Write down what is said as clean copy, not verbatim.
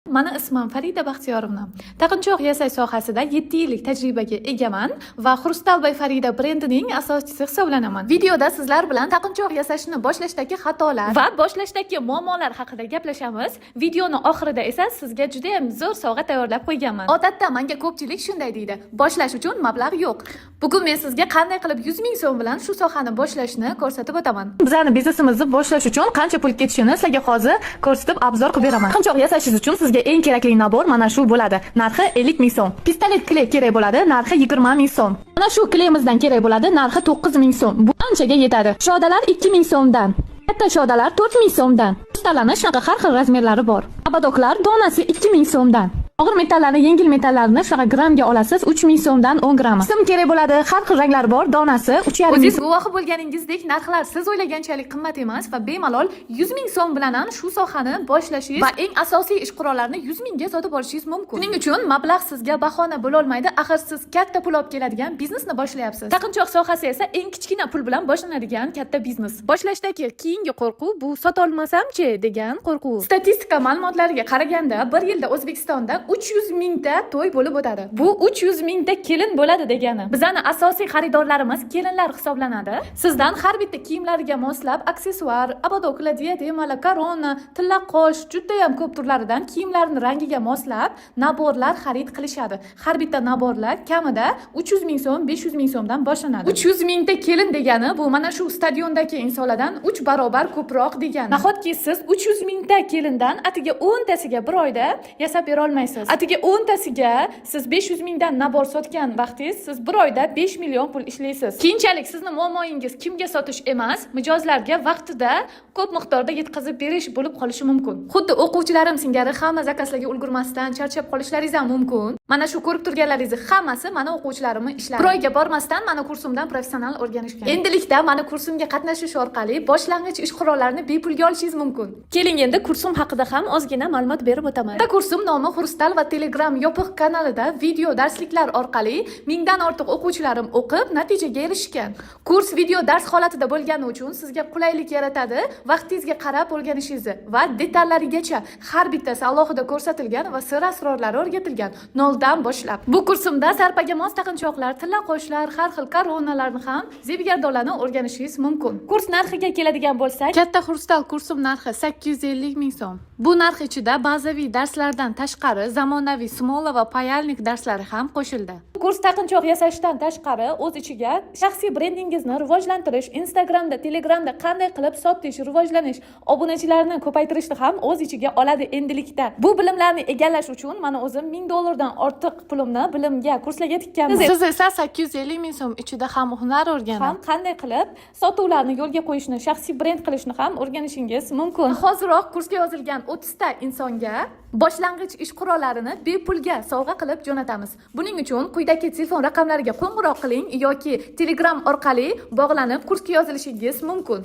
Mani ismim Farida Baxtiyorovna. Taqinchoq yasash sohasida 7 yillik tajribaga egaman va Xrustalbay Farida brendining asoschisi hisoblanaman. Videoda sizlar bilan taqinchoq yasashni boshlashdagi xatolar va boshlashdagi muammolar haqida gaplashamiz. Videoni oxirida esa sizga juda ham zo'r sovg'a tayyorlab qo'yganman. Odatda menga ko'pchilik shunday deydi: boshlash uchun mablag' yo'q. Bugun men sizga qanday qilib 100 ming so'm bilan shu sohani boshlashni ko'rsatib o'taman. Bizning biznesimizni boshlash uchun qancha pul ketishini sizlarga hozir ko'rsatib obzor qilib beraman. Taqinchoq yasashingiz uchun sizga eng kerakli nabor mana shu bo'ladi. Narxi 50 ming so'm. Pistolet kley kerak bo'ladi, narxi 20 ming so'm. Mana shu kleymizdan kerak bo'ladi, narxi 9 ming so'm. Bu anchaga yetadi. Shodalar 2 ming so'mdan. Katta shodalar 4 ming so'mdan. Ustalani shunaqa har xil razmerlari bor. Abadoklar donasi 2 ming so'mdan. Og'ir metallarni, yengil metallarni shunaqa grammga olasiz 3 ming so'mdan 10 gramm. Sim kerak bo'ladi, har xil ranglar bor, donasi 3,5 ming. O'zingiz guvohi bo'lganingizdek, narxlar siz o'ylaganchalik qimmat emas va bemalol 100 ming so'm bilan ham shu sohani boshlashingiz va eng asosiy ish qurollarini 100 mingga sotib olishingiz mumkin. Shuning uchun mablag' sizga bahona bo'la olmaydi, axir siz katta pul olib keladigan biznesni boshlayapsiz. Taqinchoq sohasi esa eng kichkina pul bilan boshlanadigan katta biznes. Boshlashdagi keyingi qo'rquv bu sotolmasam-chi degan qo'rquv. Statistika ma'lumotlariga qaraganda, bir yilda O'zbekistonda 300 mingta to'y bo'lib o'tadi. Bu 300 mingta kelin bo'ladi degani. Bizning asosiy xaridorlarimiz kelinlar hisoblanadi. Sizdan har bitta kiyimlariga moslab aksessuar, abadoklar, diademalar, korona, tilla qosh, juda ham ko'p turlaridan kiyimlarning rangiga moslab naborlar xarid qilishadi. Har bitta naborlar kamida 300 ming so'm, 500 ming so'mdan boshlanadi. 300 mingta kelin degani bu mana shu stadiondagi insonlardan 3 barobar ko'proq degani. Nahotki siz 300 mingta kelindan atiga 10 tasiga bir oyda yasab bera olmaysiz. Atiga 10 tasiga siz 500 mingdan nabor sotgan vaqtingiz siz bir oyda 5 million pul ishlaysiz. Keyinchalik sizning muammoingiz kimga sotish emas, mijozlarga vaqtida ko'p miqdorda yetkazib berish bo'lib qolishi mumkin. Xuddi o'quvchilarim singari hamma zakazlarga ulgurmasdan charchab qolishlaringiz ham mumkin. Mana shu ko'rib turganlaringiz hammasi mana o'quvchilarimning ishlari. Bir oyga bormasdan mana kursimdan professional o'rganishgan. Endilikda mana kursimga qatnashish orqali boshlang'ich ish qurollarini bepulga olishingiz mumkin. Keling endi kursim haqida ham ozgina ma'lumot berib o'taman. Kursim nomi Xrustal va Telegram yopiq kanalida video darsliklar orqali mingdan ortiq o'quvchilarim o'qib natijaga erishgan. Kurs video dars holatida bo'lgani uchun sizga qulaylik yaratadi, vaqtingizga qarab o'rganishingizni va detallarigacha har bittasi alohida ko'rsatilgan va sir asrorlari o'rgatilgan. Noldan boshlab. Bu kursimda sarpaga mos taqinchoqlar, tilla qo'shlar, har xil koronalarni ham zebigardonlarni o'rganishingiz mumkin. Kurs narxiga keladigan bo'lsak, katta Xrustal kursim narxi 850 ming so'm. Bu narx ichida bazaviy darslardan tashqari zamonaviy smola va payalnik darslari ham qo'shildi. Kurs taqinchoq yasashdan tashqari o'z ichiga shaxsiy brendingizni rivojlantirish, Instagramda, Telegramda qanday qilib sotish, rivojlanish, obunachilarni ko'paytirishni ham o'z ichiga oladi endilikda. Bu bilimlarni egallash uchun mana o'zim $1000 dan ortiq pulimni bilimga, kurslarga tikkanman. Siz esa 850 ming so'm ichida ham hunar o'rganib, ham qanday qilib sotuvlarni yo'lga qo'yishni, shaxsiy brend qilishni ham o'rganishingiz mumkin. Hoziroq kursga yozilgan 30 ta insonga boshlang'ich ish qurollarini bepulga sovg'a qilib jo'natamiz. Buning uchun quyidagi telefon raqamlariga qo'ng'iroq qiling yoki Telegram orqali bog'lanib kursga yozilishingiz mumkin.